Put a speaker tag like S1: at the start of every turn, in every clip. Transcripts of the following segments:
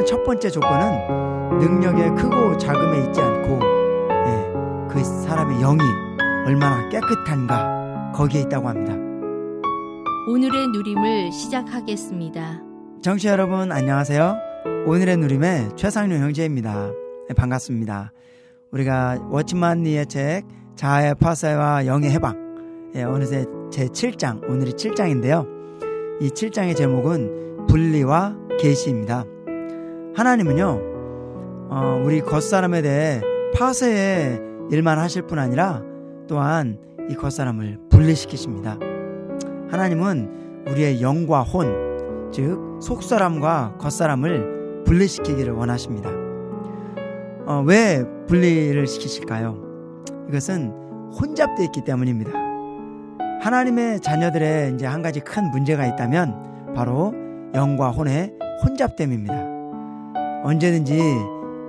S1: 사역하는 첫 번째 조건은 능력의 크고 작음에 있지 않고 그 사람의 영이 얼마나 깨끗한가 거기에 있다고 합니다.
S2: 오늘의 누림을 시작하겠습니다.
S1: 청취자 여러분 안녕하세요. 오늘의 누림의 최상룡 형제입니다. 반갑습니다. 우리가 워치만 리의 책 자아의 파쇄와 영의 해방 어느새 제7장 오늘이 7장인데요. 이 7장의 제목은 분리와 계시입니다. 하나님은요 우리 겉사람에 대해 파쇄의 일만 하실 뿐 아니라 또한 이 겉사람을 분리시키십니다. 하나님은 우리의 영과 혼, 즉 속사람과 겉사람을 분리시키기를 원하십니다. 왜 분리를 시키실까요? 이것은 혼잡되어 있기 때문입니다. 하나님의 자녀들의 이제 한 가지 큰 문제가 있다면 바로 영과 혼의 혼잡됨입니다. 언제든지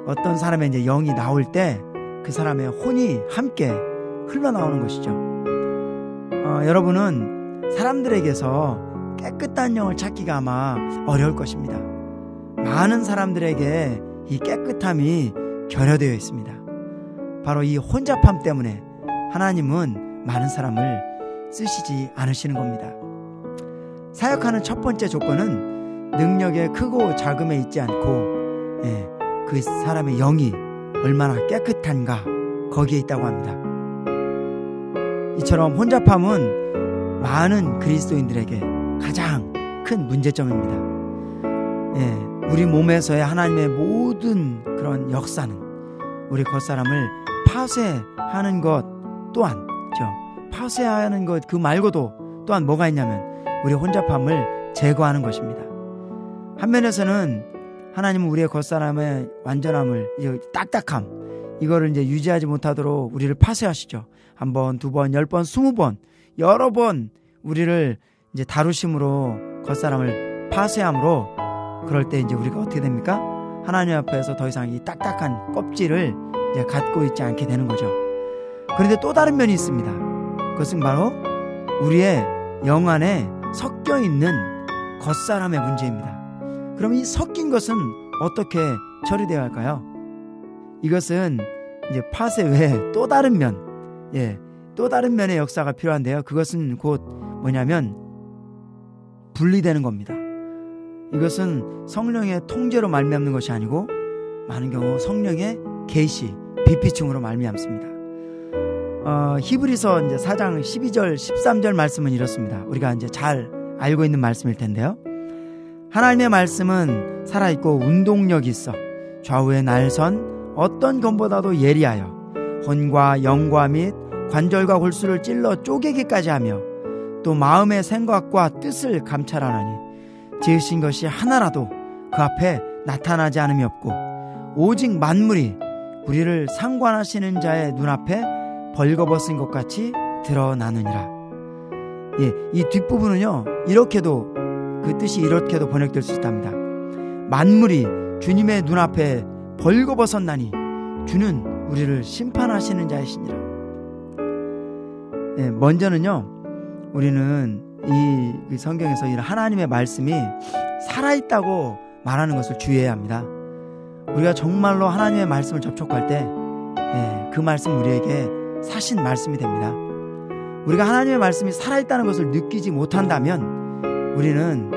S1: 어떤 사람의 이제 영이 나올 때 그 사람의 혼이 함께 흘러나오는 것이죠. 여러분은 사람들에게서 깨끗한 영을 찾기가 아마 어려울 것입니다. 많은 사람들에게 이 깨끗함이 결여되어 있습니다. 바로 이 혼잡함 때문에 하나님은 많은 사람을 쓰시지 않으시는 겁니다. 사역하는 첫 번째 조건은 능력의 크고 작음에 있지 않고 그 사람의 영이 얼마나 깨끗한가 거기에 있다고 합니다. 이처럼 혼잡함은 많은 그리스도인들에게 가장 큰 문제점입니다. 우리 몸에서의 하나님의 모든 그런 역사는 우리 겉사람을 파쇄하는 것 또한 파쇄하는 것 그 말고도 또한 뭐가 있냐면 우리 혼잡함을 제거하는 것입니다. 한 면에서는 하나님은 우리의 겉사람의 완전함을 딱딱함 이거를 이제 유지하지 못하도록 우리를 파쇄하시죠. 한 번, 두 번, 10번, 20번 여러 번 우리를 이제 다루심으로 겉사람을 파쇄함으로 그럴 때 이제 우리가 어떻게 됩니까? 하나님 앞에서 더 이상 이 딱딱한 껍질을 이제 갖고 있지 않게 되는 거죠. 그런데 또 다른 면이 있습니다. 그것은 바로 우리의 영 안에 섞여 있는 겉사람의 문제입니다. 그럼 이 섞인 것은 어떻게 처리되어야 할까요? 이것은 이제 파쇄 외에 또 다른 면, 또 다른 면의 역사가 필요한데요. 그것은 곧 뭐냐면 분리되는 겁니다. 이것은 성령의 통제로 말미암는 것이 아니고 많은 경우 성령의 계시, 비피충으로 말미암습니다. 히브리서 이제 4장 12절, 13절 말씀은 이렇습니다. 우리가 이제 잘 알고 있는 말씀일 텐데요. 하나님의 말씀은 살아있고 운동력이 있어 좌우의 날선 어떤 검보다도 예리하여 혼과 영과 및 관절과 골수를 찔러 쪼개기까지 하며 또 마음의 생각과 뜻을 감찰하나니 지으신 것이 하나라도 그 앞에 나타나지 않음이 없고 오직 만물이 우리를 상관하시는 자의 눈앞에 벌거벗은 것 같이 드러나느니라. 이 뒷부분은요 이렇게도 그 뜻이 이렇게도 번역될 수 있답니다. 만물이 주님의 눈앞에 벌거벗었나니 주는 우리를 심판하시는 자이시니라. 먼저는요 우리는 이 성경에서 이 하나님의 말씀이 살아있다고 말하는 것을 주의해야 합니다. 우리가 정말로 하나님의 말씀을 접촉할 때 그 말씀 우리에게 사신 말씀이 됩니다. 우리가 하나님의 말씀이 살아있다는 것을 느끼지 못한다면 우리는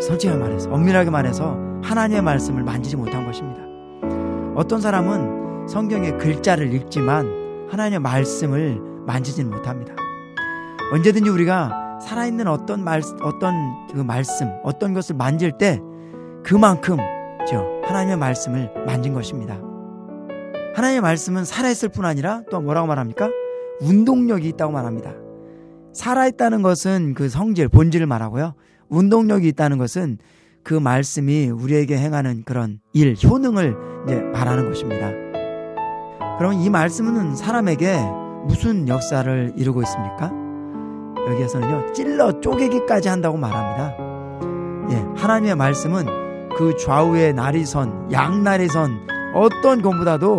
S1: 솔직하게 말해서 엄밀하게 말해서 하나님의 말씀을 만지지 못한 것입니다. 어떤 사람은 성경의 글자를 읽지만 하나님의 말씀을 만지지는 못합니다. 언제든지 우리가 살아있는 어떤 그 말씀, 어떤 것을 만질 때 그만큼 하나님의 말씀을 만진 것입니다. 하나님의 말씀은 살아있을 뿐 아니라 또 뭐라고 말합니까? 운동력이 있다고 말합니다. 살아있다는 것은 그 성질, 본질을 말하고요. 운동력이 있다는 것은 그 말씀이 우리에게 행하는 그런 일, 효능을 이제 말하는 것입니다. 그러면 이 말씀은 사람에게 무슨 역사를 이루고 있습니까? 여기에서는요, 찔러 쪼개기까지 한다고 말합니다. 하나님의 말씀은 그 좌우의 나리선, 양나리선 어떤 것보다도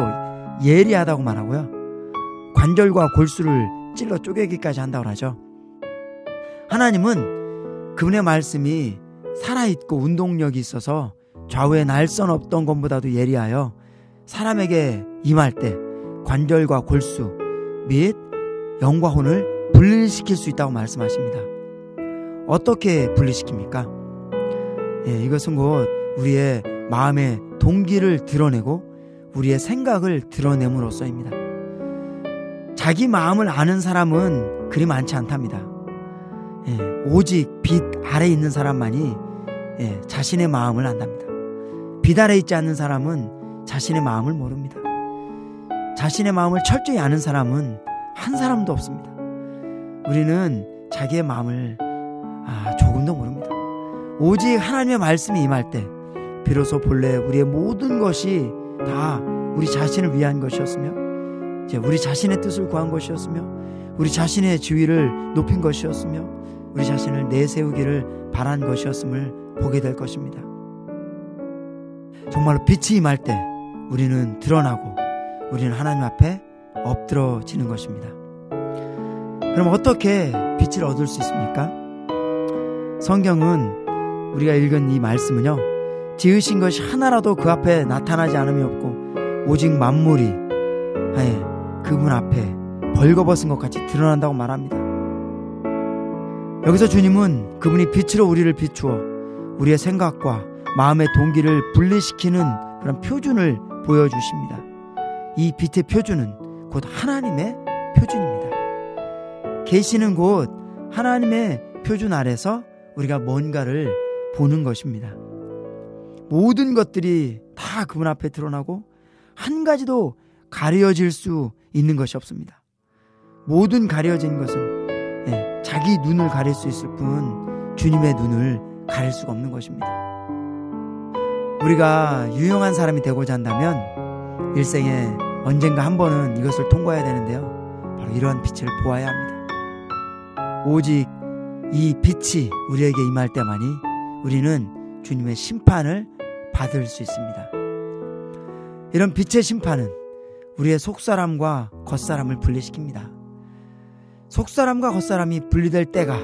S1: 예리하다고 말하고요. 관절과 골수를 찔러 쪼개기까지 한다고 하죠. 하나님은 그분의 말씀이 살아있고 운동력이 있어서 좌우에 날선 없던 것보다도 예리하여 사람에게 임할 때 관절과 골수 및 영과 혼을 분리시킬 수 있다고 말씀하십니다. 어떻게 분리시킵니까? 이것은 곧 우리의 마음의 동기를 드러내고 우리의 생각을 드러냄으로써입니다. 자기 마음을 아는 사람은 그리 많지 않답니다. 오직 빛 아래 있는 사람만이 자신의 마음을 안답니다. 빛 아래 있지 않는 사람은 자신의 마음을 모릅니다. 자신의 마음을 철저히 아는 사람은 한 사람도 없습니다. 우리는 자기의 마음을 조금도 모릅니다. 오직 하나님의 말씀이 임할 때 비로소 본래 우리의 모든 것이 다 우리 자신을 위한 것이었으며 우리 자신의 뜻을 구한 것이었으며 우리 자신의 지위를 높인 것이었으며 우리 자신을 내세우기를 바란 것이었음을 보게 될 것입니다. 정말로 빛이 임할 때 우리는 드러나고 우리는 하나님 앞에 엎드러지는 것입니다. 그럼 어떻게 빛을 얻을 수 있습니까? 성경은 우리가 읽은 이 말씀은요, 지으신 것이 하나라도 그 앞에 나타나지 않음이 없고 오직 만물이 그분 앞에 벌거벗은 것 같이 드러난다고 말합니다. 여기서 주님은 그분이 빛으로 우리를 비추어 우리의 생각과 마음의 동기를 분리시키는 그런 표준을 보여주십니다. 이 빛의 표준은 곧 하나님의 표준입니다. 계시는 곧 하나님의 표준 아래서 우리가 뭔가를 보는 것입니다. 모든 것들이 다 그분 앞에 드러나고 한 가지도 가려질 수 있는 것이 없습니다. 모든 가려진 것은 자기 눈을 가릴 수 있을 뿐 주님의 눈을 가릴 수가 없는 것입니다. 우리가 유용한 사람이 되고자 한다면 일생에 언젠가 한 번은 이것을 통과해야 되는데요, 바로 이러한 빛을 보아야 합니다. 오직 이 빛이 우리에게 임할 때만이 우리는 주님의 심판을 받을 수 있습니다. 이런 빛의 심판은 우리의 속사람과 겉사람을 분리시킵니다. 속사람과 겉사람이 분리될 때가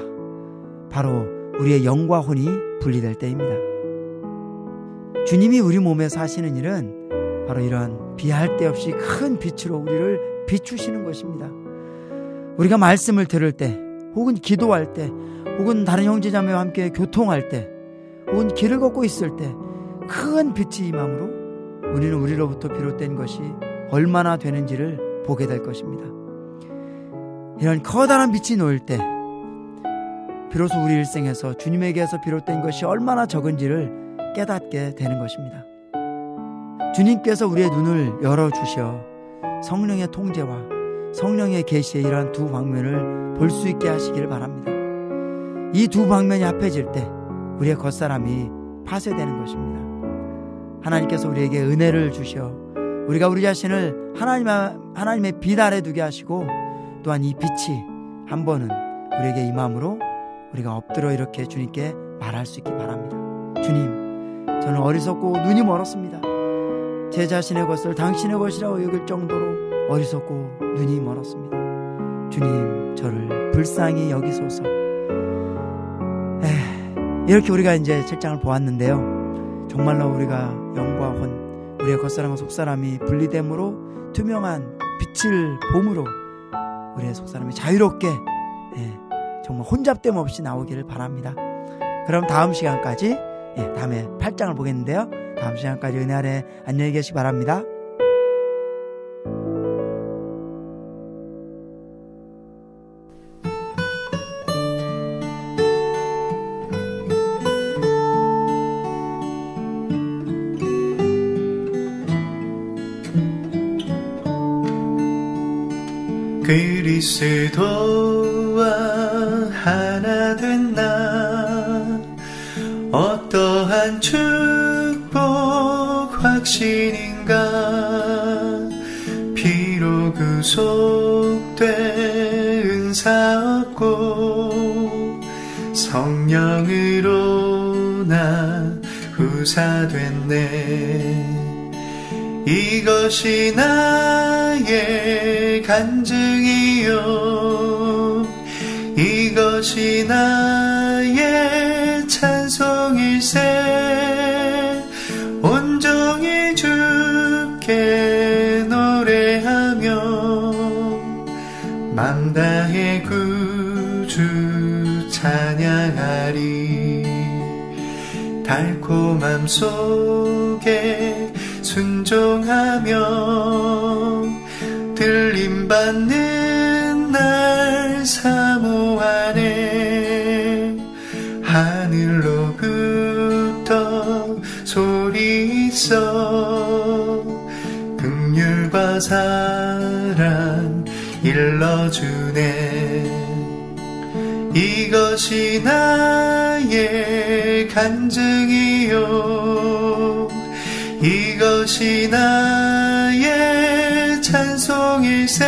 S1: 바로 우리의 영과 혼이 분리될 때입니다. 주님이 우리 몸에서 하시는 일은 바로 이러한 비할 데 없이 큰 빛으로 우리를 비추시는 것입니다. 우리가 말씀을 들을 때, 혹은 기도할 때, 혹은 다른 형제자매와 함께 교통할 때, 혹은 길을 걷고 있을 때 큰 빛이 임함으로 우리는 우리로부터 비롯된 것이 얼마나 되는지를 보게 될 것입니다. 이런 커다란 빛이 놓일 때 비로소 우리 일생에서 주님에게서 비롯된 것이 얼마나 적은지를 깨닫게 되는 것입니다. 주님께서 우리의 눈을 열어주셔 성령의 통제와 성령의 계시의 이러한 두 방면을 볼 수 있게 하시기를 바랍니다. 이 두 방면이 합해질 때 우리의 겉사람이 파쇄되는 것입니다. 하나님께서 우리에게 은혜를 주셔 우리가 우리 자신을 하나님의 빛 아래 두게 하시고, 또한 이 빛이 한 번은 우리에게 임함으로 우리가 엎드려 이렇게 주님께 말할 수 있기 바랍니다. 주님, 저는 어리석고 눈이 멀었습니다. 제 자신의 것을 당신의 것이라고 여길 정도로 어리석고 눈이 멀었습니다. 주님, 저를 불쌍히 여기소서. 이렇게 우리가 이제 7장을 보았는데요, 정말로 우리가 영과 혼, 우리의 겉사람과 속사람이 분리됨으로 투명한 빛을 봄으로 우리의 속사람이 자유롭게 정말 혼잡됨 없이 나오기를 바랍니다. 그럼 다음 시간까지, 다음에 8장을 보겠는데요, 다음 시간까지 은혜 아래 안녕히 계시기 바랍니다.
S3: 그리스도와 하나 된 나 어떠한 축복 확신인가. 피로 구속된 은사 얻고 성령으로 나 후사됐네. 이것이 나의 간증이요, 이것이 나의 찬송일세. 맘 다해 구주 찬양하리. 달콤함 속에 순종하며 들림받는 날 사모하네. 하늘로부터 소리 있어 긍휼과 사랑 일러주네. 이것이 나의 간증이요 이것이 나의 찬송일세.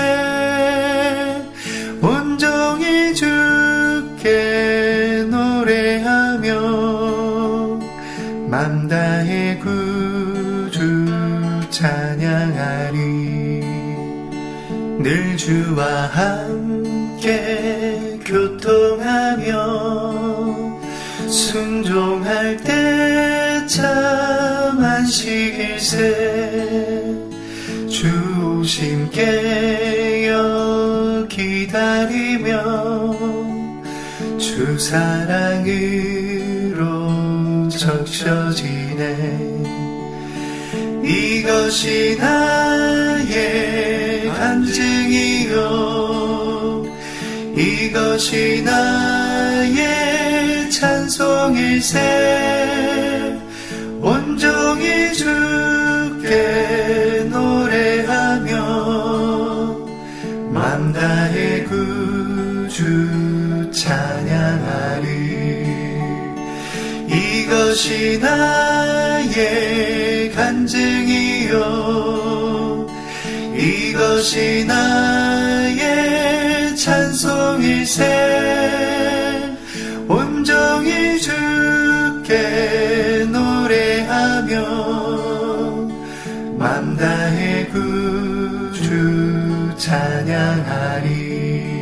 S3: 온종일 주께 노래하며 맘 다해 구주 찬양하리. 늘 주와 함께 교통하며 순종할 때 참 안식일세. 주 오심 깨어 기다리며 주 사랑으로 적셔지네. 이것이 나의 간증이요 이것이 나의 찬송일세. 온종일 주께 노래하며 맘 다해 구주 찬양하리. 이것이 나의 간증이요 이것이 나의 찬송일세. 온종일 주께 노래하며 맘 다해 구주 찬양하리.